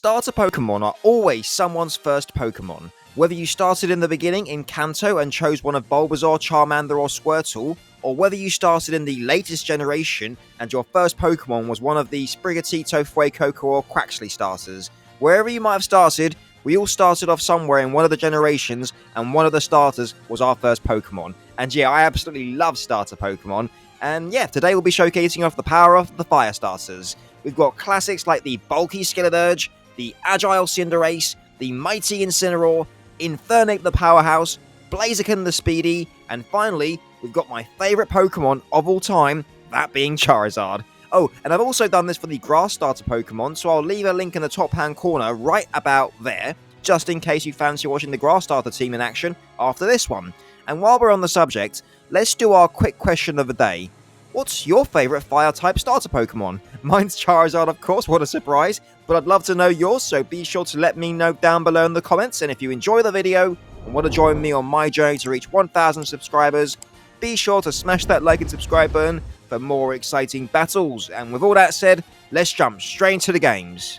Starter Pokemon are always someone's first Pokemon. Whether you started in the beginning in Kanto and chose one of Bulbasaur, Charmander or Squirtle, or whether you started in the latest generation and your first Pokemon was one of the Sprigatito, Fuecoco or Quaxly starters. Wherever you might have started, we all started off somewhere in one of the generations and one of the starters was our first Pokemon. And yeah, I absolutely love starter Pokemon. And yeah, today we'll be showcasing off the power of the fire starters. We've got classics like the bulky Skeleturge, the agile Cinderace, the mighty Incineroar, Infernape the Powerhouse, Blaziken the Speedy, and finally, we've got my favourite Pokemon of all time, that being Charizard. Oh, and I've also done this for the Grass Starter Pokemon, so I'll leave a link in the top hand corner right about there, just in case you fancy watching the Grass Starter team in action after this one. And while we're on the subject, let's do our quick question of the day. What's your favourite Fire-Type Starter Pokemon? Mine's Charizard, of course, what a surprise, but I'd love to know yours, so be sure to let me know down below in the comments, and if you enjoy the video and want to join me on my journey to reach 1,000 subscribers, be sure to smash that like and subscribe button for more exciting battles. And with all that said, let's jump straight into the games.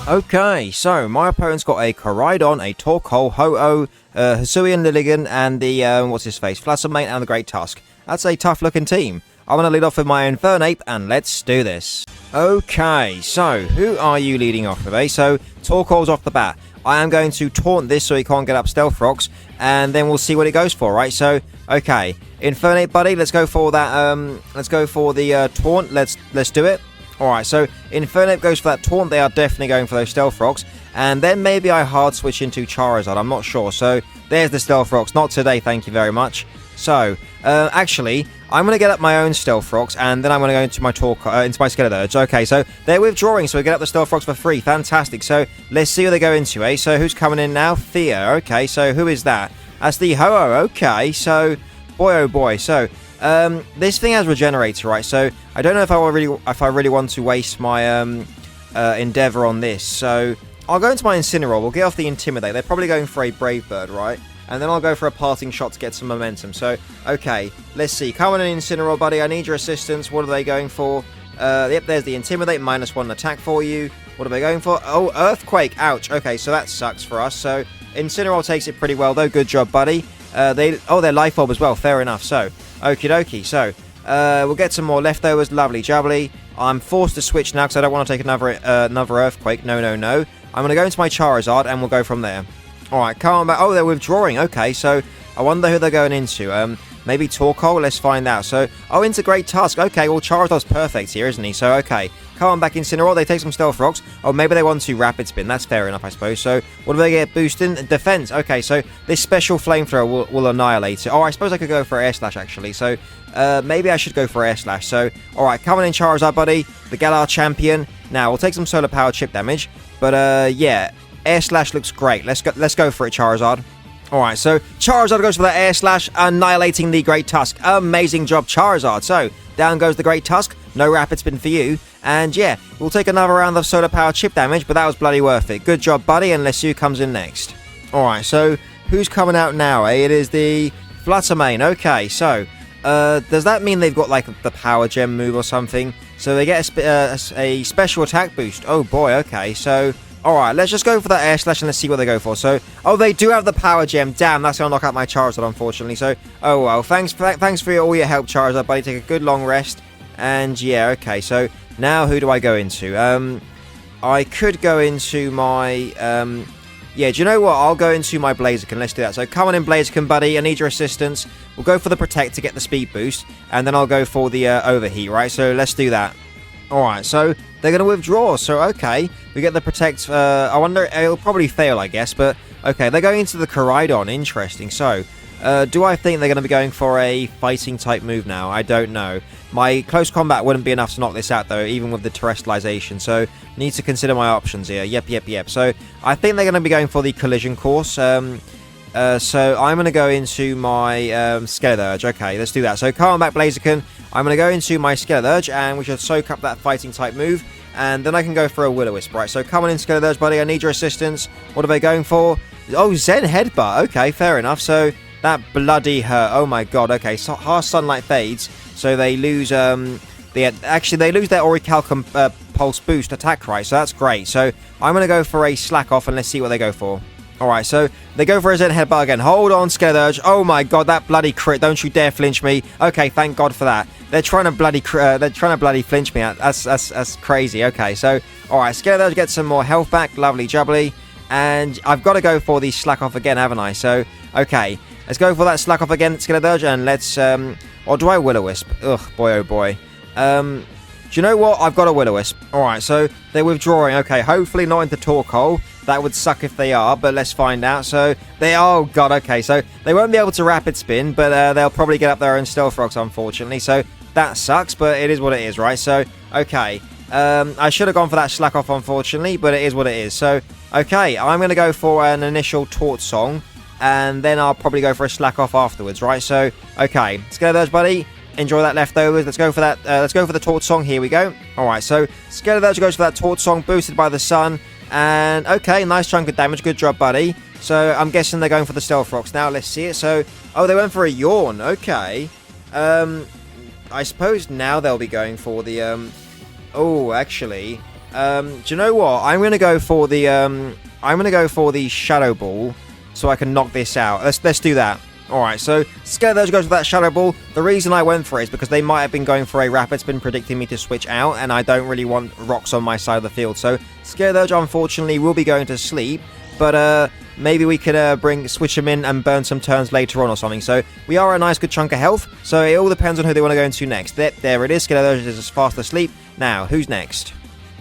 Okay, so my opponent's got a Koraidon, a Torkoal, Ho-Oh, Hisuian Lilligant, and the, Flattermane and the Great Tusk. That's a tough looking team. I'm going to lead off with my Infernape, and let's do this. Okay, so who are you leading off with, eh? So, Torkoal's off the bat. I am going to taunt this so he can't get up Stealth Rocks, and then we'll see what it goes for, right? So, okay, Infernape, buddy, let's go for that, let's go for the taunt. Let's do it. Alright, so Infernape goes for that taunt. They are definitely going for those Stealth Rocks. And then maybe I hard switch into Charizard. I'm not sure. So there's the Stealth Rocks. Not today, thank you very much. So, actually, I'm going to get up my own Stealth Rocks. And then I'm going to go into my Skeleturge. Okay, so they're withdrawing. So we get up the Stealth Rocks for free. Fantastic. So let's see what they go into, eh? So who's coming in now? Thea. Okay, so who is that? That's the Ho-Oh. Okay, so boy oh boy. So this thing has Regenerator, right? So I don't know if I really want to waste my Endeavor on this. So I'll go into my Incineroar. We'll get off the Intimidate. They're probably going for a Brave Bird, right? And then I'll go for a Parting Shot to get some momentum. So, okay, let's see. Come on in, Incineroar, buddy. I need your assistance. What are they going for? Yep, there's the Intimidate. -1 attack for you. What are they going for? Oh, Earthquake. Ouch. Okay, so that sucks for us. So Incineroar takes it pretty well, though. Good job, buddy. They're Life Orb as well. Fair enough. So, okie dokie. So, we'll get some more leftovers. Lovely jubbly. I'm forced to switch now because I don't want to take another Earthquake. No. I'm going to go into my Charizard and we'll go from there. Alright, come on back. Oh, they're withdrawing. Okay, so I wonder who they're going into. Maybe Torkoal? Let's find out. So, into Great Tusk. Okay, well, Charizard's perfect here, isn't he? So, okay. Come on back, Incineroar. They take some Stealth Rocks. Oh, maybe they want to Rapid Spin. That's fair enough, I suppose. So, what do they get boosting? Defense. Okay, so this special Flamethrower will annihilate it. Oh, I suppose I could go for Air Slash, actually. So, maybe I should go for Air Slash. So, alright, coming in Charizard, buddy. The Galar champion. Now, we'll take some Solar Power chip damage. But, yeah. Air Slash looks great. Let's go for it, Charizard. Alright, so Charizard goes for that Air Slash, annihilating the Great Tusk. Amazing job, Charizard. So, down goes the Great Tusk. No Rapid Spin for you. And yeah, we'll take another round of Solar Power chip damage, but that was bloody worth it. Good job, buddy, and let's see who comes in next. Alright, so who's coming out now, eh? It is the Flattermane. Okay, so, does that mean they've got, like, the Power Gem move or something? So they get a special attack boost. Oh boy, okay, so alright, let's just go for that Air Slash and let's see what they go for. So, oh, they do have the Power Gem. Damn, that's going to knock out my Charizard, unfortunately. So, oh well, thanks for all your help, Charizard, buddy. Take a good long rest. And, yeah, okay, so now who do I go into? I could go into my, yeah, do you know what? I'll go into my Blaziken. Let's do that. So, come on in, Blaziken, buddy. I need your assistance. We'll go for the Protect to get the speed boost. And then I'll go for the Overheat, right? So, let's do that. Alright, so they're going to withdraw, so okay, we get the Protect, I wonder, it'll probably fail, I guess, but okay, they're going into the Koraidon, interesting. So, do I think they're going to be going for a fighting type move now? I don't know. My close combat wouldn't be enough to knock this out, though, even with the terrestrialization, so need to consider my options here. Yep. So, I think they're going to be going for the Collision Course. So, I'm going to go into my Skeleturge. Okay, let's do that. So, come on back, Blaziken. I'm going to go into my Skeleturge, and we should soak up that fighting type move. And then I can go for a Will-O-Wisp, right? So come on in, Skeleturge, buddy. I need your assistance. What are they going for? Oh, Zen Headbutt. Okay, fair enough. So that bloody hurt. Oh my god. Okay, so harsh sunlight fades, so they lose they lose their Orichalcum Pulse Boost attack, right? So that's great. So I'm going to go for a Slack Off, and let's see what they go for. Alright, so they go for a Zen Headbutt again. Hold on, Skeleturge. Oh my god, that bloody crit. Don't you dare flinch me. Okay, thank god for that. They're trying to bloody flinch me. That's crazy. Okay, so alright, Skeleturge gets some more health back. Lovely jubbly. And I've got to go for the Slack Off again, haven't I? So, okay. Let's go for that Slack Off again, Skeleturge, and let's or do I Will-O-Wisp? Ugh, boy oh boy. Do you know what? I've got a Will-O-Wisp. Alright, so they're withdrawing. Okay, hopefully not into Torque Hole. That would suck if they are, but let's find out. So, oh god, okay, so they won't be able to Rapid Spin, but they'll probably get up their own Stealth Rocks, unfortunately. So, that sucks, but it is what it is, right? So, okay. I should have gone for that Slack Off, unfortunately, but it is what it is. So, okay, I'm going to go for an initial Taunt Song, and then I'll probably go for a Slack Off afterwards, right? So, okay, Skeleturge, buddy. Enjoy that leftovers. Let's go for that. Let's go for the Taunt Song. Here we go. Alright, so Skeleturge goes for that Taunt Song, boosted by the sun. And, okay, nice chunk of damage. Good job, buddy. So, I'm guessing they're going for the Stealth Rocks now. Let's see it. So, oh, they went for a Yawn. Okay. I suppose now they'll be going for the, oh, actually. Do you know what? I'm going to go for the Shadow Ball so I can knock this out. Let's do that. Alright, so Skeleturge goes for that Shadow Ball. The reason I went for it is because they might have been going for a Rapid Spin, predicting me to switch out, and I don't really want rocks on my side of the field. So Skeleturge, unfortunately, will be going to sleep, but maybe we could switch him in and burn some turns later on or something. So we are a nice good chunk of health, so it all depends on who they want to go into next. There it is, Skeleturge is fast asleep. Now, who's next?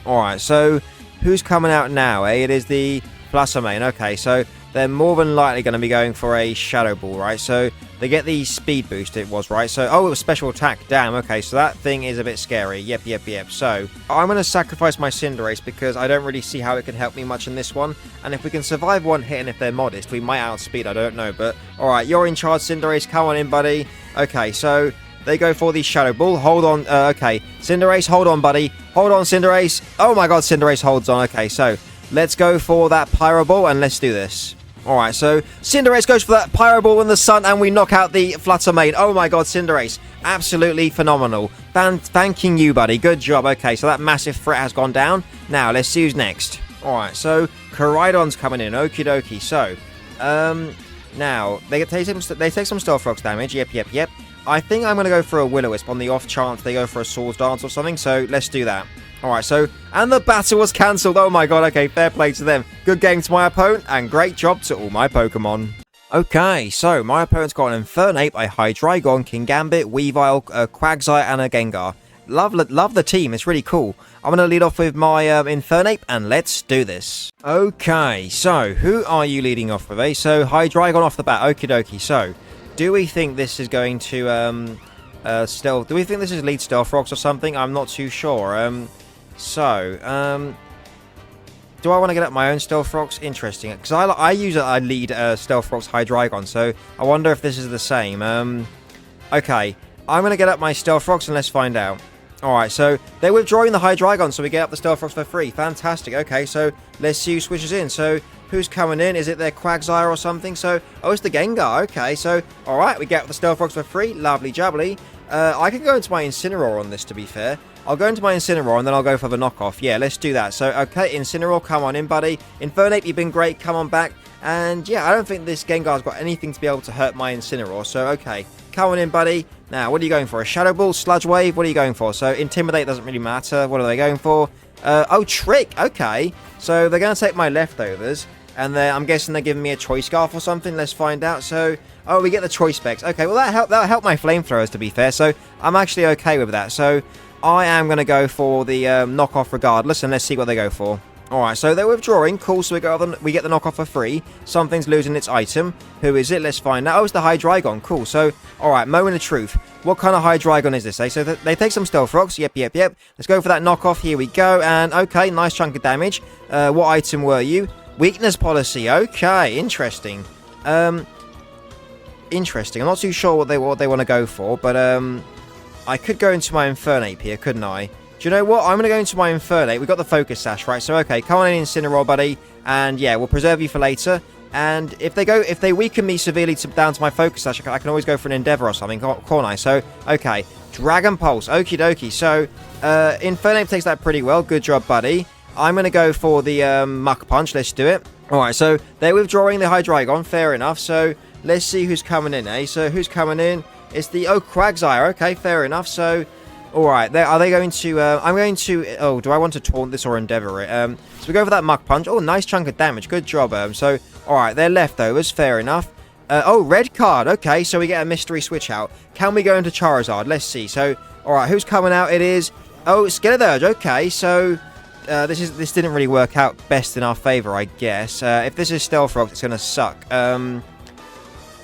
Alright, so who's coming out now, eh? It is the Blastomain. Okay, so they're more than likely going to be going for a Shadow Ball, right? So they get the speed boost, it was, right? So, oh, it was special attack. Damn, okay, so that thing is a bit scary. Yep. So, I'm going to sacrifice my Cinderace because I don't really see how it can help me much in this one. And if we can survive one hit and if they're modest, we might outspeed, I don't know. But, alright, you're in charge, Cinderace. Come on in, buddy. Okay, so they go for the Shadow Ball. Hold on. Okay, Cinderace, hold on, buddy. Hold on, Cinderace. Oh my god, Cinderace holds on. Okay, so let's go for that Pyro Ball and let's do this. Alright, so Cinderace goes for that Pyro Ball in the sun and we knock out the Fluttermane. Oh my god, Cinderace. Absolutely phenomenal. Thanking you, buddy. Good job. Okay, so that massive threat has gone down. Now, let's see who's next. Alright, so Koraidon's coming in. Okie dokie. So, now, they take some Stealth Rocks damage. Yep. I think I'm going to go for a Will-O-Wisp on the off chance they go for a Swords Dance or something. So, let's do that. Alright, so, and the battle was cancelled. Oh my god, okay, fair play to them. Good game to my opponent, and great job to all my Pokemon. Okay, so, my opponent's got an Infernape, a Hydreigon, Kingambit, Weavile, a Quagsire, and a Gengar. Love the team, it's really cool. I'm going to lead off with my Infernape, and let's do this. Okay, so, who are you leading off with, eh? So, Hydreigon off the bat, okie dokie. So, do we think this is going to, do we think this is lead Stealth Rocks or something? I'm not too sure. So, do I want to get up my own Stealth Rocks? Interesting, because I use a lead Stealth Rocks Hydreigon, so I wonder if this is the same. Okay, I'm going to get up my Stealth Rocks and let's find out. Alright, so they're withdrawing the Hydreigon, so we get up the Stealth Rocks for free. Fantastic. Okay, so let's see who switches in. So, who's coming in? Is it their Quagsire or something? So, oh, it's the Gengar. Okay, so, alright, we get up the Stealth Rocks for free. Lovely jubbly. I can go into my Incineroar on this, to be fair. I'll go into my Incineroar and then I'll go for the knockoff. Yeah, let's do that. So, okay, Incineroar, come on in, buddy. Infernape, you've been great. Come on back. And, yeah, I don't think this Gengar's got anything to be able to hurt my Incineroar. So, okay, come on in, buddy. Now, what are you going for? A Shadow Ball? Sludge Wave? What are you going for? So, Intimidate doesn't really matter. What are they going for? Oh, Trick. Okay. So, they're going to take my leftovers. And I'm guessing they're giving me a Choice Scarf or something. Let's find out. So, oh, we get the Choice Specs. Okay, well, that'll help my Flamethrowers, to be fair. So, I'm actually okay with that. So, I am going to go for the knockoff regardless, and let's see what they go for. Alright, so they're withdrawing. Cool, so we get the knockoff for free. Something's losing its item. Who is it? Let's find out. Oh, it's the Hydreigon. Cool, so, alright, moment of truth. What kind of Hydreigon is this, eh? So they take some Stealth Rocks. Yep. Let's go for that knockoff. Here we go. And, okay, nice chunk of damage. What item were you? Weakness Policy. Okay, interesting. Interesting. I'm not too sure what they want to go for, but, I could go into my Infernape here, couldn't I? Do you know what? I'm going to go into my Infernape. We've got the Focus Sash, right? So, okay, come on in, Incineroar, buddy. And, yeah, we'll preserve you for later. And if they weaken me severely down to my focus slash, I can always go for an Endeavor or something, can't I? So, okay. Dragon Pulse. Okie dokie. So, Infernape takes that pretty well. Good job, buddy. I'm going to go for the Muck Punch. Let's do it. Alright, so they're withdrawing the Hydreigon. Fair enough. So, let's see who's coming in, eh? So, who's coming in? It's the Quagsire. Okay, fair enough. So, alright. Are they going to... I'm going to... Oh, do I want to Taunt this or Endeavor it? So, we go for that Muck Punch. Oh, nice chunk of damage. Good job. So, alright. They're leftovers. Fair enough. Oh, red card. Okay, so we get a mystery switch out. Can we go into Charizard? Let's see. So, alright. Who's coming out? It is... Oh, Skeledirge. Okay, so... this didn't really work out best in our favour, I guess. If this is Stealth Rock, it's going to suck.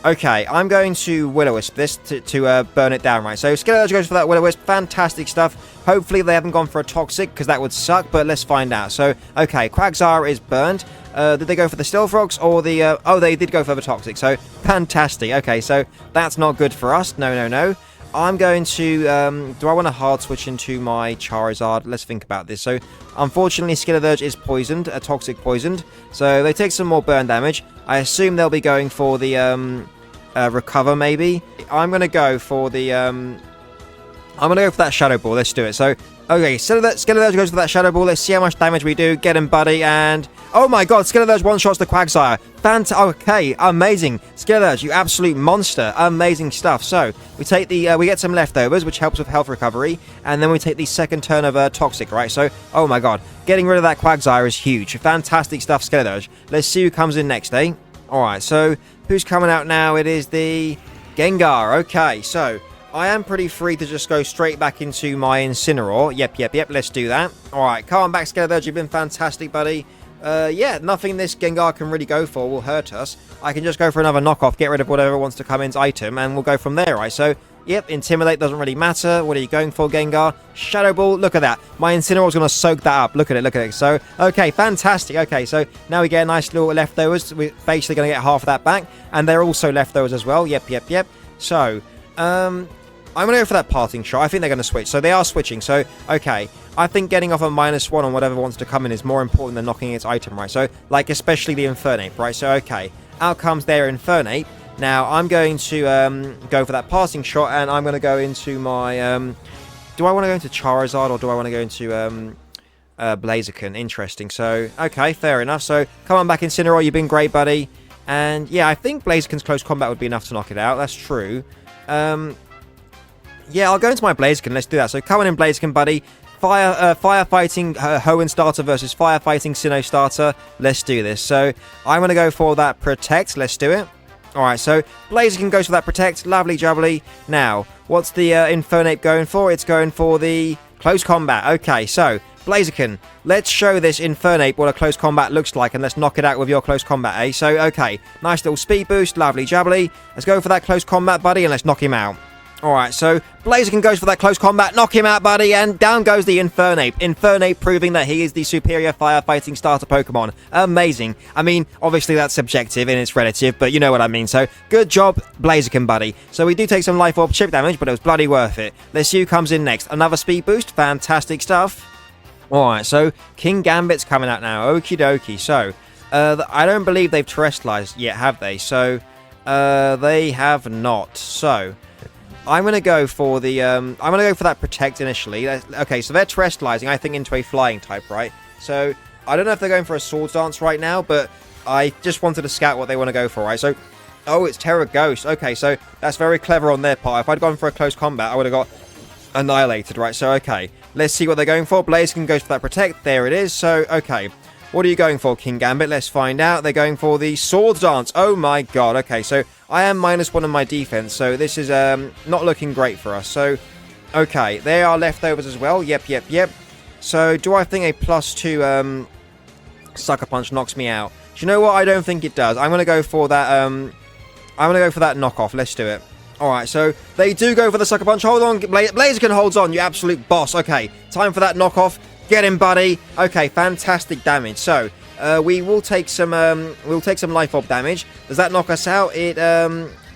Okay, I'm going to Will-O-Wisp this to burn it down, right? So Skeledirge goes for that Will-O-Wisp. Fantastic stuff. Hopefully they haven't gone for a Toxic, because that would suck, but let's find out. So, okay, Quagsire is burned. Did they go for the Stealth Rocks or the... Oh, they did go for the Toxic, so fantastic. Okay, so that's not good for us. No. I'm going to... do I want to hard switch into my Charizard? Let's think about this. So, unfortunately, Skeledirge is poisoned, a Toxic poisoned. So, they take some more burn damage. I assume they'll be going for the Recover, maybe. I'm going to go for the... I'm going to go for that Shadow Ball. Let's do it. So, okay, Skeledirge goes for that Shadow Ball. Let's see how much damage we do. Get him, buddy, and... Oh my god, Skeledirge one-shots the Quagsire. Okay, amazing. Skeledirge, you absolute monster. Amazing stuff. So, we take the... we get some leftovers, which helps with health recovery, and then we take the second turn of Toxic, right? So, oh my god, getting rid of that Quagsire is huge. Fantastic stuff, Skeledirge. Let's see who comes in next, eh? Alright, so, who's coming out now? It is the Gengar. Okay, so... I am pretty free to just go straight back into my Incineroar. Yep, let's do that. Alright, come on back, Skeledirge. You've been fantastic, buddy. Yeah, nothing this Gengar can really go for will hurt us. I can just go for another knockoff, get rid of whatever wants to come into item, and we'll go from there, right? So, yep, Intimidate doesn't really matter. What are you going for, Gengar? Shadow Ball, look at that. My Incineroar's going to soak that up. Look at it. So, okay, fantastic. Okay, so now we get a nice little leftovers. We're basically going to get half of that back, and they're also leftovers as well. Yep. So, I'm going to go for that Parting Shot. I think they're going to switch. So they are switching. So, okay. I think getting off a -1 on whatever wants to come in is more important than knocking its item, right? So, like, especially the Infernape, right? So, okay. Out comes their Infernape. Now, I'm going to go for that Parting Shot, and I'm going to go into my... do I want to go into Charizard, or do I want to go into Blaziken? Interesting. So, okay, fair enough. So, come on back, Incineroar. You've been great, buddy. And, yeah, I think Blaziken's close combat would be enough to knock it out. That's true. Yeah, I'll go into my Blaziken. Let's do that. So, come on in, Blaziken, buddy. Firefighting Hoenn Starter versus Firefighting Sinnoh Starter. Let's do this. So, I'm going to go for that Protect. Let's do it. Alright, so Blaziken goes for that Protect. Lovely jubbly. Now, what's the Infernape going for? It's going for the Close Combat. Okay, so, Blaziken, let's show this Infernape what a Close Combat looks like, and let's knock it out with your Close Combat, eh? So, okay, nice little speed boost. Lovely jubbly. Let's go for that Close Combat, buddy, and let's knock him out. Alright, so Blaziken goes for that Close Combat, knock him out, buddy, and down goes the Infernape. Infernape proving that he is the superior firefighting starter Pokemon. Amazing. I mean, obviously that's subjective and it's relative, but you know what I mean. So, good job, Blaziken, buddy. So we do take some Life Orb chip damage, but it was bloody worth it. Let's see who comes in next. Another speed boost. Fantastic stuff. Alright, so King Gambit's coming out now. Okie dokie. So, I don't believe they've terrestrialized yet, have they? So, they have not. So... I'm going to go for the, I'm going to go for that Protect initially. Okay, so they're terrestrializing, I think, into a flying type, right? So, I don't know if they're going for a Swords Dance right now, but I just wanted to scout what they want to go for, right? So, oh, it's Terra Ghost. Okay, so that's very clever on their part. If I'd gone for a close combat, I would have got annihilated, right? So, okay, let's see what they're going for. Blaziken goes for that Protect. There it is. So, okay. What are you going for, King Gambit? Let's find out. They're going for the Swords Dance. Oh my god. Okay, so I am -1 on my defense, so this is not looking great for us. So, okay, they are leftovers as well. Yep. So, do I think a +2 Sucker Punch knocks me out? Do you know what? I don't think it does. I'm going to go for that, I'm going to go for that knockoff. Let's do it. Alright, so they do go for the Sucker Punch. Hold on. Blaziken holds on, you absolute boss. Okay, time for that knockoff. Get him, buddy. Okay, fantastic damage. So, we will take some Life Orb damage. Does that knock us out?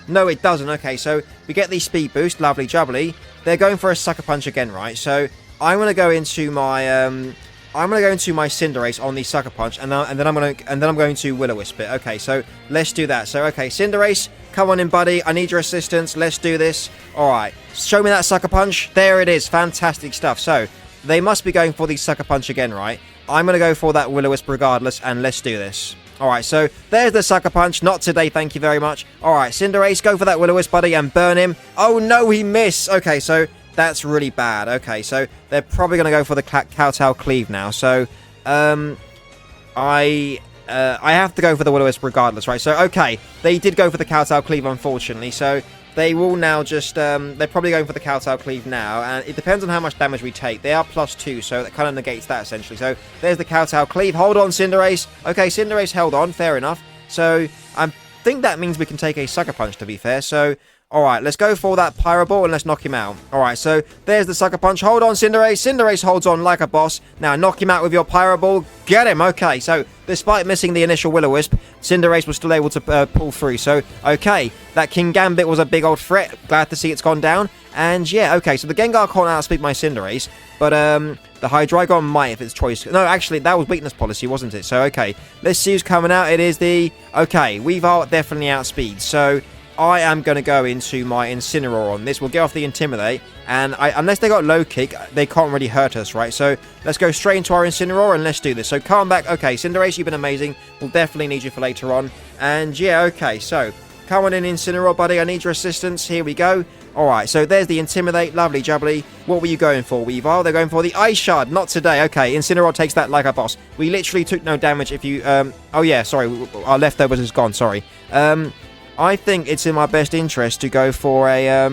No, it doesn't. Okay, so we get the speed boost. Lovely jubbly. They're going for a Sucker Punch again, right? So, I'm going to go into my I'm gonna go into my Cinderace on the Sucker Punch, and then I'm going to Will-O-Wisp it. Okay, so let's do that. So okay, Cinderace, come on in, buddy. I need your assistance. Let's do this. All right, show me that Sucker Punch. There it is. Fantastic stuff. So they must be going for the Sucker Punch again, right? I'm gonna go for that Will-O-Wisp regardless, and let's do this. All right, so there's the Sucker Punch. Not today, thank you very much. All right, Cinderace, go for that Will-O-Wisp, buddy, and burn him. Oh no, he missed. Okay, so that's really bad. Okay, so they're probably going to go for the Kowtow Cleave now. So, I have to go for the Will-O-Wisp regardless, right? So, okay, they did go for the Kowtow Cleave, unfortunately. So, they will now just, they're probably going for the Kowtow Cleave now. And it depends on how much damage we take. They are +2, so that kind of negates that, essentially. So, there's the Kowtow Cleave. Hold on, Cinderace. Okay, Cinderace held on. Fair enough. So, I think that means we can take a Sucker Punch, to be fair. So, alright, let's go for that Pyro Ball and let's knock him out. Alright, so there's the Sucker Punch. Hold on, Cinderace. Cinderace holds on like a boss. Now, knock him out with your Pyro Ball. Get him. Okay, so despite missing the initial Will-O-Wisp, Cinderace was still able to pull through. So, okay, that King Gambit was a big old threat. Glad to see it's gone down. And yeah, okay, so the Gengar can't outspeed my Cinderace, but the Hydreigon might if it's choice. No, actually, that was weakness policy, wasn't it? So, okay, let's see who's coming out. It is the... Okay, Weavile definitely outspeeds. So, I am going to go into my Incineroar on this. We'll get off the Intimidate, and unless they got Low Kick, they can't really hurt us, right? So, let's go straight into our Incineroar, and let's do this. So, come back. Okay, Cinderace, you've been amazing. We'll definitely need you for later on. And, yeah, okay, so... Come on in, Incineroar, buddy. I need your assistance. Here we go. Alright, so there's the Intimidate. Lovely jubbly. What were you going for, Weavile? They're going for the Ice Shard. Not today. Okay, Incineroar takes that like a boss. We literally took no damage if you... Oh, yeah, sorry. Our leftovers is gone. Sorry. I think it's in my best interest to go for a...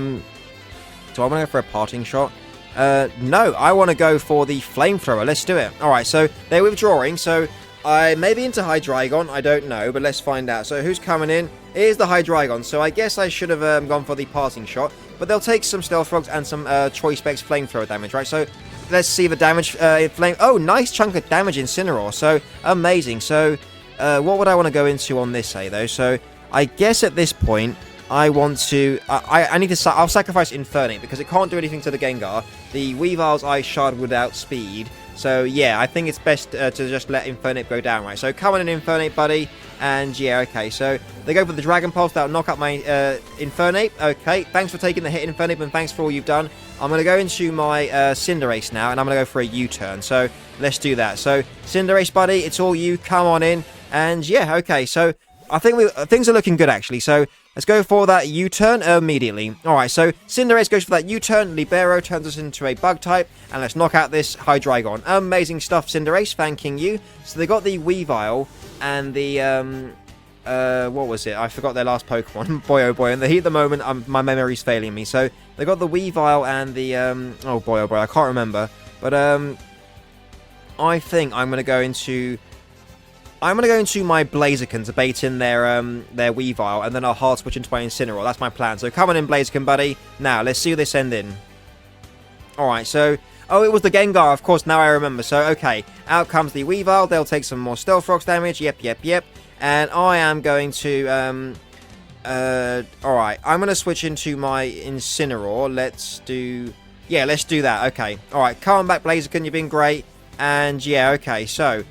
Do I want to go for a Parting Shot? No, I want to go for the Flamethrower. Let's do it. Alright, so they're withdrawing, so... I may be into Hydreigon, I don't know, but let's find out. So who's coming in? Here's the Hydreigon, so I guess I should have gone for the Parting Shot, but they'll take some Stealth Frogs and some Choice Specs Flamethrower damage, right? So let's see the damage. Oh, nice chunk of damage Incineroar, so amazing. So what would I want to go into on this, though? So I guess at this point, I want to... I need to... I'll sacrifice Infernape, because it can't do anything to the Gengar. The Weavile's Ice Shard would outspeed. So, yeah, I think it's best to just let Infernape go down, right? So, come on in, Infernape, buddy. And, yeah, okay. So, they go for the Dragon Pulse. That'll knock up my Infernape. Okay, thanks for taking the hit, Infernape, and thanks for all you've done. I'm going to go into my Cinderace now, and I'm going to go for a U-turn. So, let's do that. So, Cinderace, buddy, it's all you. Come on in. And, yeah, okay. So, I think things are looking good, actually. So, let's go for that U-turn immediately. Alright, so Cinderace goes for that U-turn. Libero turns us into a Bug-type. And let's knock out this Hydreigon. Amazing stuff, Cinderace. Thanking you. So they got the Weavile and the... what was it? I forgot their last Pokemon. Boy, oh boy. In the heat of the moment, my memory's failing me. So they got the Weavile and the... oh boy, I can't remember. But I think I'm going to go into... I'm going to go into my Blaziken to bait in their Weavile, and then I'll hard switch into my Incineroar. That's my plan. So come on in, Blaziken, buddy. Now, let's see this end in. Alright, so... Oh, it was the Gengar, of course, now I remember. So, okay, out comes the Weavile. They'll take some more Stealth Rocks damage. Yep. And I am going to... Alright, I'm going to switch into my Incineroar. Let's do... Yeah, let's do that. Okay. Alright, come on back, Blaziken. You've been great. And, yeah, okay, so...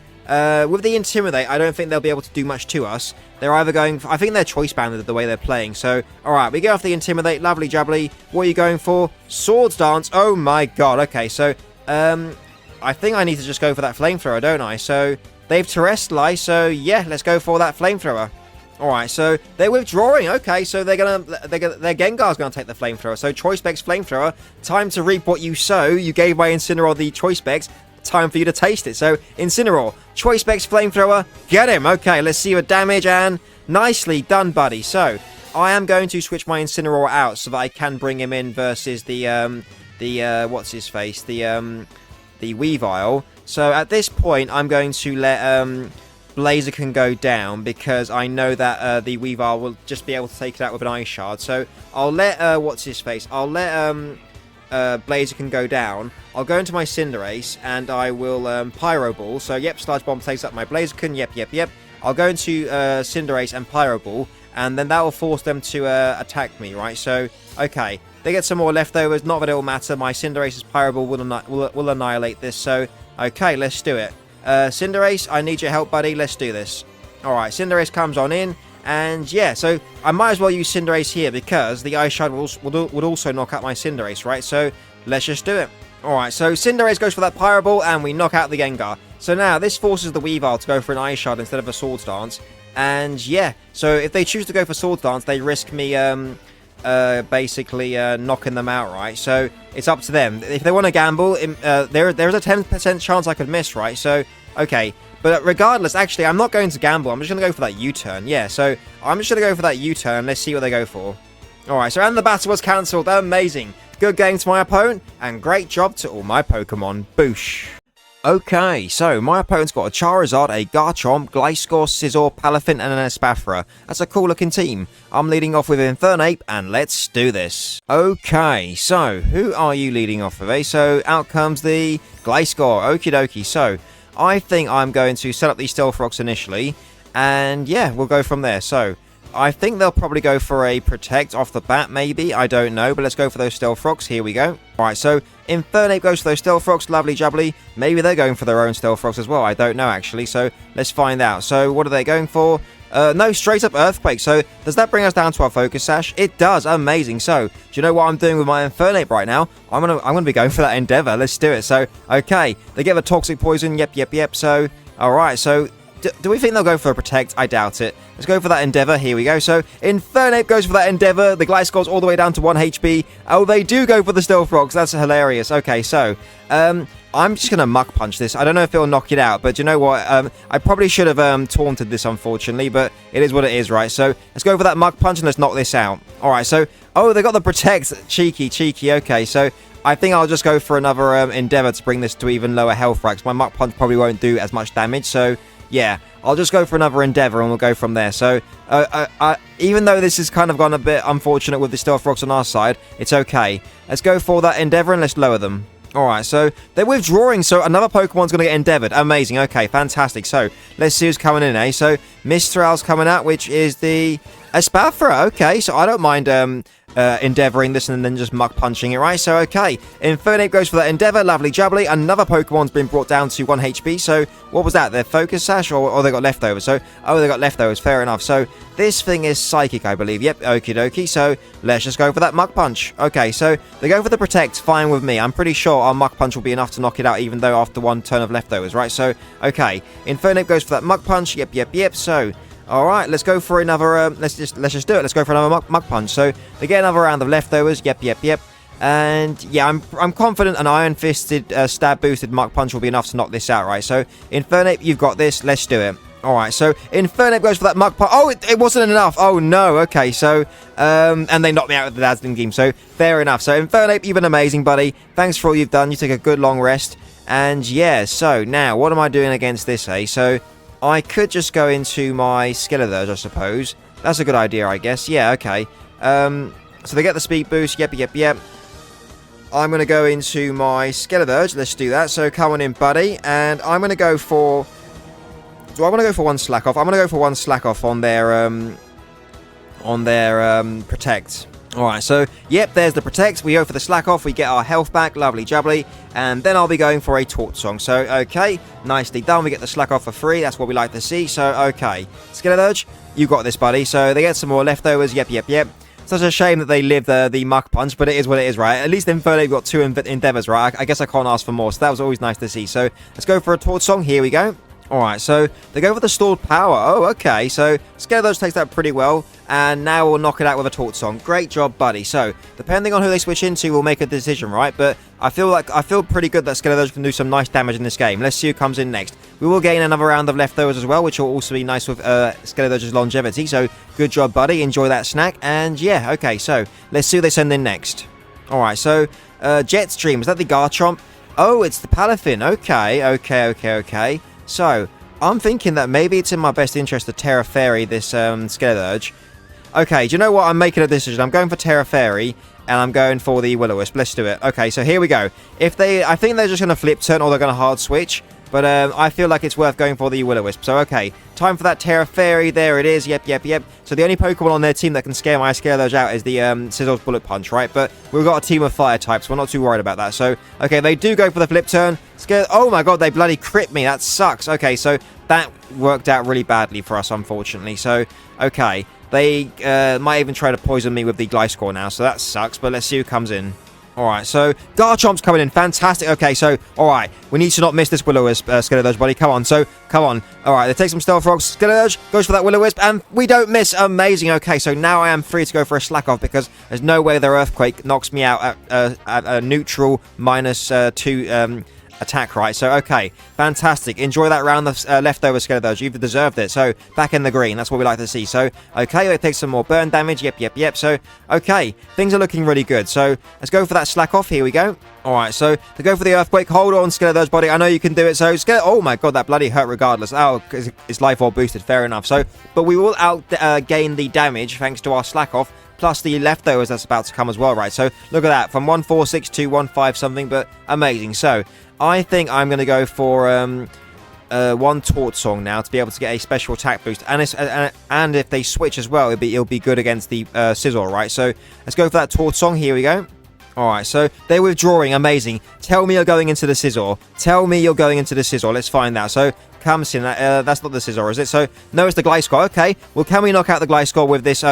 with the Intimidate, I don't think they'll be able to do much to us. They're either going... I think they're choice bounded the way they're playing. So, alright, we get off the Intimidate. Lovely jubbly. What are you going for? Swords Dance. Oh my god. Okay, so, I think I need to just go for that Flamethrower, don't I? So, they've Terrestrialized. So, yeah, let's go for that Flamethrower. Alright, so they're withdrawing. Okay, so their Gengar's gonna take the Flamethrower. So, Choice Specs Flamethrower. Time to reap what you sow. You gave my Incineroar the Choice Specs. Time for you to taste it. So, Incineroar, Choice Specs Flamethrower, get him. Okay, let's see your damage, and nicely done, buddy. So, I am going to switch my Incineroar out so that I can bring him in versus the what's his face, the Weavile. So, at this point, I'm going to let Blaziken go down because I know that the Weavile will just be able to take it out with an Ice Shard. So, I'll let what's his face? I'll let Blaziken go down. I'll go into my Cinderace and I will Pyro Ball. So yep, Sludge Bomb takes up my Blaziken. Yep. I'll go into Cinderace and Pyro Ball, and then that will force them to attack me, right? So okay, they get some more leftovers. Not that it will matter. My Cinderace's Pyro Ball will annihilate this. So Okay, let's do it. Cinderace, I need your help, buddy. Let's do this. Alright, Cinderace comes on in. And yeah, so I might as well use Cinderace here because the Ice Shard would also knock out my Cinderace, right? So let's just do it. Alright, so Cinderace goes for that Pyro Ball and we knock out the Gengar. So now this forces the Weavile to go for an Ice Shard instead of a Swords Dance. And yeah, so if they choose to go for Swords Dance, they risk me basically knocking them out, right? So it's up to them. If they want to gamble, there's a 10% chance I could miss, right? So, okay. But regardless, actually, I'm not going to gamble. I'm just going to go for that U-turn. Yeah, so I'm just going to go for that U-turn. Let's see what they go for. Alright, so and the battle was cancelled. Amazing. Good game to my opponent, and great job to all my Pokemon. Boosh. Okay, so my opponent's got a Charizard, a Garchomp, Gliscor, Scizor, Palafin, and an Espathra. That's a cool looking team. I'm leading off with Infernape, and let's do this. Okay, so who are you leading off with, eh? So out comes the Gliscor. Okie dokie. So I think I'm going to set up these Stealth Rocks initially, and yeah, we'll go from there. So I think they'll probably go for a Protect off the bat, maybe. I don't know, but let's go for those Stealth Rocks. Here we go. Alright, so Infernape goes for those Stealth Rocks. Lovely jubbly. Maybe they're going for their own Stealth Rocks as well. I don't know, actually. So let's find out. So what are they going for? No, straight up Earthquake. So does that bring us down to our Focus Sash? It does. Amazing. So do you know what I'm doing with my Infernape right now? I'm gonna be going for that Endeavor. Let's do it. So okay, they get the Toxic Poison. Yep. So alright, so do we think they'll go for a Protect? I doubt it. Let's go for that Endeavor. Here we go. So Infernape goes for that Endeavor. The Gliscor's all the way down to 1 HP. Oh, they do go for the Stealth Rocks. That's hilarious. Okay, so I'm just going to Muck Punch this. I don't know if it'll knock it out, but you know what? I probably should have taunted this, unfortunately, but it is what it is, right? So let's go for that Muck Punch and let's knock this out. All right, so, oh, they got the Protect. Cheeky. Okay, so I think I'll just go for another Endeavor to bring this to even lower health racks. My Muck Punch probably won't do as much damage, so yeah, I'll just go for another Endeavor and we'll go from there. So, even though this has kind of gone a bit unfortunate with the Stealth Rocks on our side, it's okay. Let's go for that Endeavor and let's lower them. Alright, so they're withdrawing, so another Pokemon's going to get Endeavored. Amazing, okay, fantastic. So, let's see who's coming in, eh? So, Mistral's coming out, which is the Espathra. Okay, so I don't mind Endeavoring this and then just Muck Punching it, right? So, okay, Infernape goes for that Endeavor. Lovely jubbly. Another Pokemon's been brought down to 1 HP. So, what was that? Their Focus Sash or they got leftovers? So, oh, they got leftovers. Fair enough. So, this thing is Psychic, I believe. Yep, okie dokie. So, let's just go for that Muck Punch. Okay, so they go for the Protect. Fine with me. I'm pretty sure our Muck Punch will be enough to knock it out, even though after 1 turn of leftovers, right? So, okay, Infernape goes for that Muck Punch. Yep. So, all right, let's go for another. Let's just do it. Let's go for another Muck Punch. So they get another round of leftovers. Yep. And yeah, I'm confident an Iron Fisted stab boosted Muck Punch will be enough to knock this out, right? So Infernape, you've got this. Let's do it. All right, so Infernape goes for that Muck Punch. Oh, it wasn't enough. Oh no. Okay, so and they knocked me out with the Dazzling Beam. So fair enough. So Infernape, you've been amazing, buddy. Thanks for all you've done. You took a good long rest. And yeah, so now what am I doing against this, eh? So I could just go into my Skeleturge, I suppose. That's a good idea, I guess. Yeah, okay. So they get the speed boost. Yep. I'm going to go into my Skeleturge. Let's do that. So come on in, buddy. And I'm going to go for... Do I want to go for 1 Slack Off? I'm going to go for 1 Slack Off on their Protect. Alright, so, yep, there's the Protect. We go for the Slack Off. We get our health back. Lovely jubbly. And then I'll be going for a Torch Song. So, okay, nicely done. We get the Slack Off for free. That's what we like to see. So, okay. Skeleturge, you got this, buddy. So, they get some more leftovers. Yep. Such a shame that they live the Muck Punch, but it is what it is, right? At least Infernape got 2 Endeavors, right? I guess I can't ask for more. So, that was always nice to see. So, let's go for a Torch Song. Here we go. Alright, so they go for the Stored Power. Oh, okay. So Skeleturge takes that pretty well. And now we'll knock it out with a Torch Song. Great job, buddy. So, depending on who they switch into, we'll make a decision, right? But I feel pretty good that Skeleturge can do some nice damage in this game. Let's see who comes in next. We will gain another round of leftovers as well, which will also be nice with Skeleturge's longevity. So, good job, buddy. Enjoy that snack. And yeah, okay. So, let's see who they send in next. Alright, so Jetstream. Is that the Garchomp? Oh, it's the Palafin. Okay. So, I'm thinking that maybe it's in my best interest to Terra Fairy this Skeleturge. Okay, do you know what? I'm making a decision. I'm going for Terra Fairy, and I'm going for the Will-O-Wisp. Let's do it. Okay, so here we go. I think they're just going to flip turn or they're going to hard switch. But I feel like it's worth going for the Will-O-Wisp. So, okay. Time for that Terra Fairy. There it is. Yep. So, the only Pokemon on their team that can scare my Skeleturge out is the Scizor's Bullet Punch, right? But we've got a team of Fire types. We're not too worried about that. So, okay, they do go for the flip turn. Oh my god, they bloody crit me. That sucks. Okay, so that worked out really badly for us, unfortunately. So, okay. They might even try to poison me with the Gliscor now, so that sucks. But let's see who comes in. Alright, so Garchomp's coming in. Fantastic. Okay, so, alright. We need to not miss this Will-O-Wisp, Skeleturge, buddy. Come on. So, come on. Alright, they take some Stealth Rocks. Skeleturge goes for that Will-O-Wisp, and we don't miss. Amazing. Okay, so now I am free to go for a Slack Off because there's no way their Earthquake knocks me out at a neutral -2 attack, right? So, okay, fantastic. Enjoy that round of leftover Skeleturge. You've deserved it. So, back in the green. That's what we like to see. So, okay, they take some more burn damage. Yep. So, okay, things are looking really good. So, let's go for that Slack Off. Here we go. Alright, so to go for the Earthquake. Hold on, Skeleturge, buddy. I know you can do it. So, oh my god, that bloody hurt regardless. Oh, it's life or boosted. Fair enough. So, but we will gain the damage thanks to our Slack Off. Plus the leftovers that's about to come as well, right? So, look at that. From 146 to 15 something, but amazing. So, I think I'm going to go for one Taunt Song now to be able to get a special attack boost. And if they switch as well, it'll be good against the Scizor, right? So, let's go for that Taunt Song. Here we go. Alright, so they're withdrawing. Amazing. Tell me you're going into the Scizor. Tell me you're going into the Scizor. Let's find out. So, comes in. That's not the Scizor, is it? So, no, it's the Gliscor. Okay. Well, can we knock out the Gliscor with this?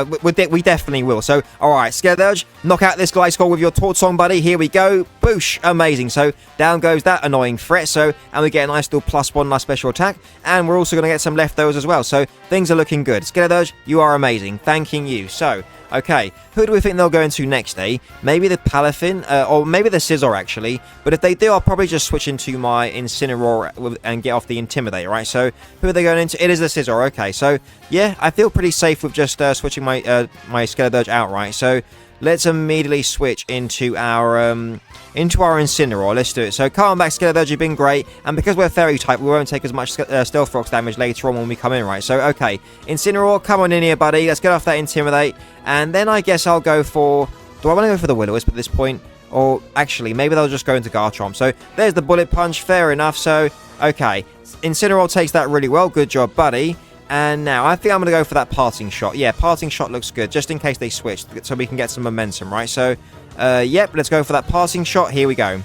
We definitely will. So, alright, Skeleturge, knock out this Gliscor with your Taunt Song, buddy. Here we go. Boosh. Amazing. So, down goes that annoying threat. So, and we get a nice little +1 on our special attack. And we're also going to get some leftovers as well. So, things are looking good. Skeleturge, you are amazing. Thanking you. So, okay, who do we think they'll go into next, eh? Maybe the Palafin, or maybe the Scizor, actually. But if they do, I'll probably just switch into my Incineroar and get off the Intimidate, right? So, who are they going into? It is the Scizor, okay. So, yeah, I feel pretty safe with just switching my Skeleturge outright. So, let's immediately switch into our Incineroar. Let's do it. So, come on back, Skeleturge, you've been great. And because we're Fairy-type, we won't take as much Stealth Rocks damage later on when we come in, right? So, okay. Incineroar, come on in here, buddy. Let's get off that Intimidate. And then I guess I'll go for... Do I want to go for the Will-O-Wisp at this point? Or, actually, maybe they'll just go into Garchomp. So, there's the Bullet Punch. Fair enough. So, okay. Incineroar takes that really well. Good job, buddy. And now, I think I'm going to go for that Parting Shot. Yeah, Parting Shot looks good, just in case they switch, so we can get some momentum, right? So, yep, let's go for that Parting Shot. Here we go.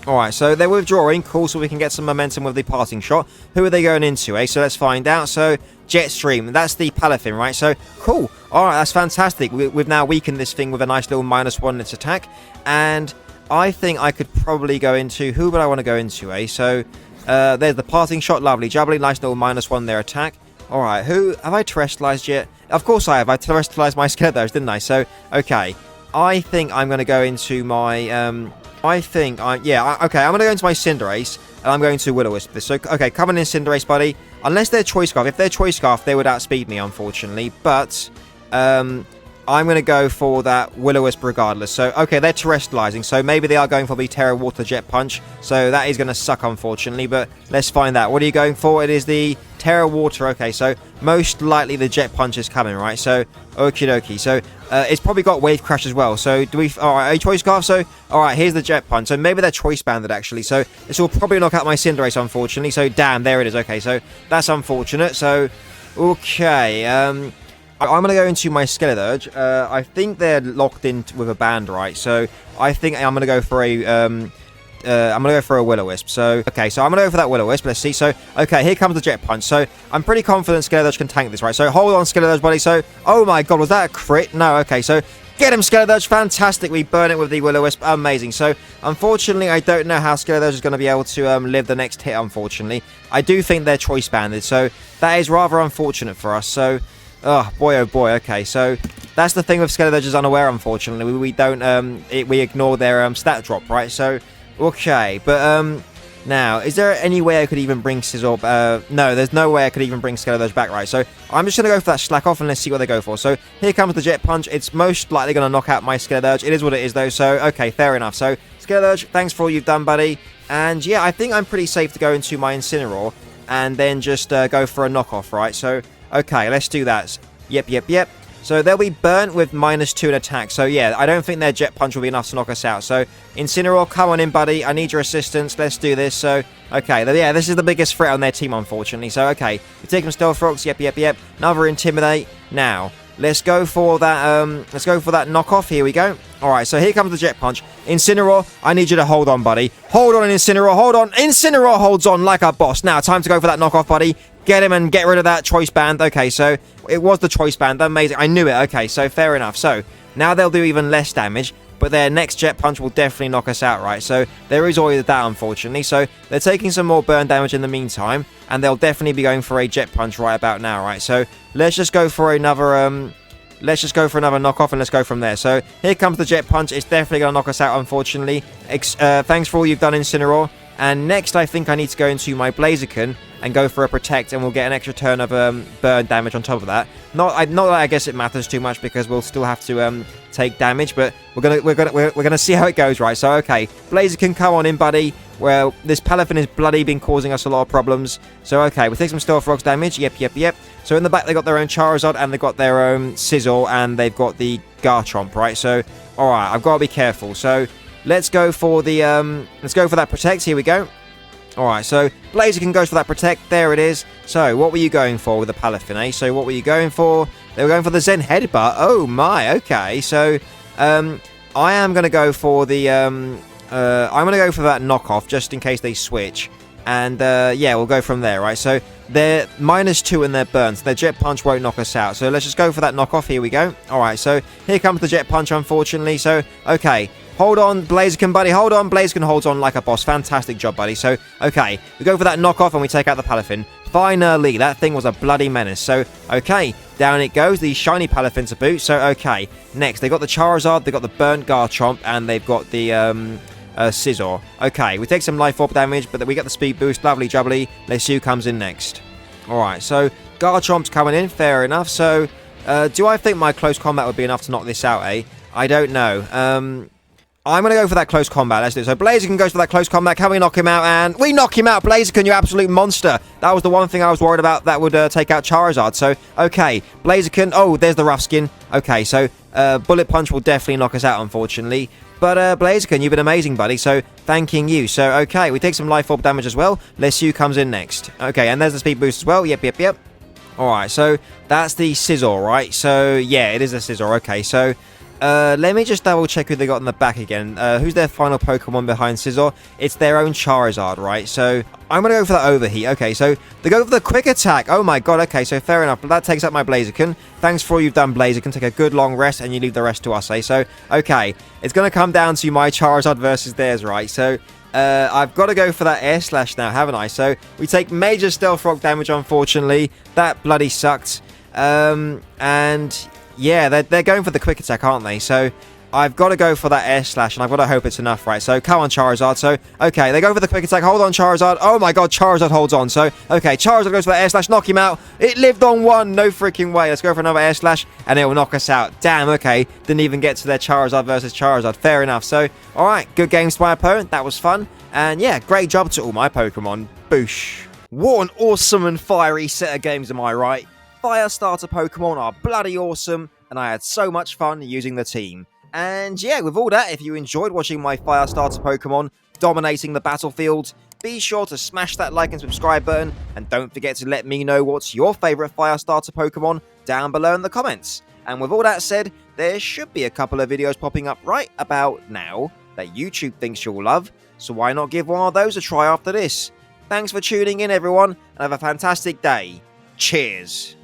Alright, so they're withdrawing. Cool, so we can get some momentum with the Parting Shot. Who are they going into, eh? So, let's find out. So, Jetstream, that's the Palafin, right? So, cool. Alright, that's fantastic. We've now weakened this thing with a nice little -1 in its attack. And I think I could probably go into... Who would I want to go into, eh? So, there's the Parting Shot. Lovely, jubbly. Nice little -1 their attack. Alright, who... Have I terrestrialized yet? Of course I have. I terrestrialized my Skeleturge, didn't I? So, okay. I think I'm going to go into my... okay, I'm going to go into my Cinderace, and I'm going to Will-O-Wisp this. So, okay, come on in, Cinderace, buddy. Unless they're Choice Scarf. If they're Choice Scarf, they would outspeed me, unfortunately. But, I'm going to go for that Will-O-Wisp regardless. So, okay, they're terrestrializing. So, maybe they are going for the Terra Water Jet Punch. So, that is going to suck, unfortunately. But, let's find out. What are you going for? It is the Terra Water. Okay, so, most likely the Jet Punch is coming, right? So, okie dokie. So, it's probably got Wave Crash as well. So, do we... Alright, a Choice Scarf. So, alright, here's the Jet Punch. So, maybe they're Choice Banded, actually. So, this will probably knock out my Cinderace, unfortunately. So, damn, there it is. Okay, so, that's unfortunate. So, okay, I'm going to go into my Skeleturge. I think they're locked in with a band, right? So, I think I'm going to go for a Will-O-Wisp. So, okay, so I'm going to go for that Will-O-Wisp. Let's see. So, okay, here comes the Jet Punch. So, I'm pretty confident Skeleturge can tank this, right? So, hold on, Skeleturge, buddy. So, oh my god, was that a crit? No, okay, so, get him, Skeleturge. Fantastic. We burn it with the Will-O-Wisp. Amazing. So, unfortunately, I don't know how Skeleturge is going to be able to live the next hit, unfortunately. I do think they're Choice Banded, so that is rather unfortunate for us. So, oh boy, okay. So, that's the thing with Skeleturge is unaware, unfortunately. We don't, we ignore their stat drop, right? So, okay, but now, is there any way I could even bring Scizor? No, there's no way I could even bring Skeleturge back, right? So, I'm just going to go for that Slack Off and let's see what they go for. So, here comes the Jet Punch. It's most likely going to knock out my Skeleturge. It is what it is, though. So, okay, fair enough. So, Skeleturge, thanks for all you've done, buddy. And, yeah, I think I'm pretty safe to go into my Incineroar and then just go for a knockoff, right? So, okay, let's do that. Yep. So they'll be burnt with -2 in attack. So yeah, I don't think their Jet Punch will be enough to knock us out. So Incineroar, come on in, buddy. I need your assistance. Let's do this. So, okay. Yeah, this is the biggest threat on their team, unfortunately. So, okay. We take them Stealth Rocks. Yep. Another Intimidate. Now, let's go for that knockoff. Here we go. Alright, so here comes the Jet Punch. Incineroar, I need you to hold on, buddy. Hold on, Incineroar, hold on. Incineroar holds on like a boss. Now, time to go for that knockoff, buddy. Get him and get rid of that Choice Band. Okay, so it was the Choice Band. Amazing. I knew it. Okay, so fair enough. So now they'll do even less damage, but their next Jet Punch will definitely knock us out, right? So there is always that, unfortunately. So they're taking some more burn damage in the meantime, and they'll definitely be going for a Jet Punch right about now, right? So let's just go for another let's just go for another knockoff and let's go from there. So here comes the Jet Punch. It's definitely going to knock us out, unfortunately. Thanks for all you've done, Incineroar. And next, I think I need to go into my Blaziken and go for a Protect, and we'll get an extra turn of burn damage on top of that. Not that I guess it matters too much because we'll still have to take damage, but we're gonna see how it goes, right? So okay, Blaziken, come on in, buddy. Well, this Palafin is bloody been causing us a lot of problems. So okay, we'll take some Stealth Rocks damage. Yep. So in the back they got their own Charizard and they got their own Sizzle and they've got the Garchomp, right? So all right, I've got to be careful. So let's go for the that Protect. Here we go. Alright, so Blaziken goes for that Protect. There it is. So, what were you going for with the Palafin, eh? So, what were you going for? They were going for the Zen Headbutt. Oh, my. Okay, so, I am going to go for the, I'm going to go for that knockoff, just in case they switch. And, yeah, we'll go from there, right? So, they're -2 in their burn, so their Jet Punch won't knock us out. So, let's just go for that knockoff. Here we go. Alright, so, here comes the Jet Punch, unfortunately. So, okay. Hold on, Blaziken, buddy. Hold on. Blaziken holds on like a boss. Fantastic job, buddy. So, okay. We go for that knockoff and we take out the Palafin. Finally, that thing was a bloody menace. So, okay. Down it goes. The shiny Palafin to boot. So, okay. Next, they got the Charizard. They got the burnt Garchomp. And they've got the Scizor. Okay. We take some Life Orb damage, but we get the Speed Boost. Lovely jubbly. Let's see who comes in next. Alright. So, Garchomp's coming in. Fair enough. So, do I think my close combat would be enough to knock this out, eh? I don't know. I'm going to go for that close combat. Let's do it. So Blaziken goes for that close combat. Can we knock him out? And we knock him out. Blaziken, you absolute monster. That was the one thing I was worried about that would take out Charizard. So, okay. Blaziken. Oh, there's the rough skin. Okay, so Bullet Punch will definitely knock us out, unfortunately. But Blaziken, you've been amazing, buddy. So, thanking you. So, okay. We take some Life Orb damage as well. Let's see who comes in next. Okay, and there's the Speed Boost as well. Yep. Alright, so that's the Scizor, right? So, yeah, it is a Scizor. Okay, so let me just double check who they got in the back again. Who's their final Pokemon behind Scizor? It's their own Charizard, right? So I'm going to go for that Overheat. Okay, so they go for the Quick Attack. Oh my god, okay, so fair enough. But that takes up my Blaziken. Thanks for all you've done, Blaziken. Take a good long rest and you leave the rest to us, eh? So, okay, it's going to come down to my Charizard versus theirs, right? So I've got to go for that Air Slash now, haven't I? So we take major Stealth Rock damage, unfortunately. That bloody sucked. And yeah, they're going for the Quick Attack, aren't they? So I've got to go for that Air Slash, and I've got to hope it's enough, right? So come on, Charizard. So, okay, they go for the Quick Attack. Hold on, Charizard. Oh my god, Charizard holds on. So, okay, Charizard goes for that Air Slash. Knock him out. It lived on one. No freaking way. Let's go for another Air Slash, and it will knock us out. Damn, okay. Didn't even get to their Charizard versus Charizard. Fair enough. So, alright, good games to my opponent. That was fun. And yeah, great job to all my Pokemon. Boosh. What an awesome and fiery set of games, am I right? Fire starter Pokemon are bloody awesome, and I had so much fun using the team. And yeah, with all that, if you enjoyed watching my Fire starter Pokemon dominating the battlefield, be sure to smash that like and subscribe button, and don't forget to let me know what's your favourite Fire starter Pokemon down below in the comments. And with all that said, there should be a couple of videos popping up right about now that YouTube thinks you'll love, so why not give one of those a try after this? Thanks for tuning in, everyone, and have a fantastic day. Cheers!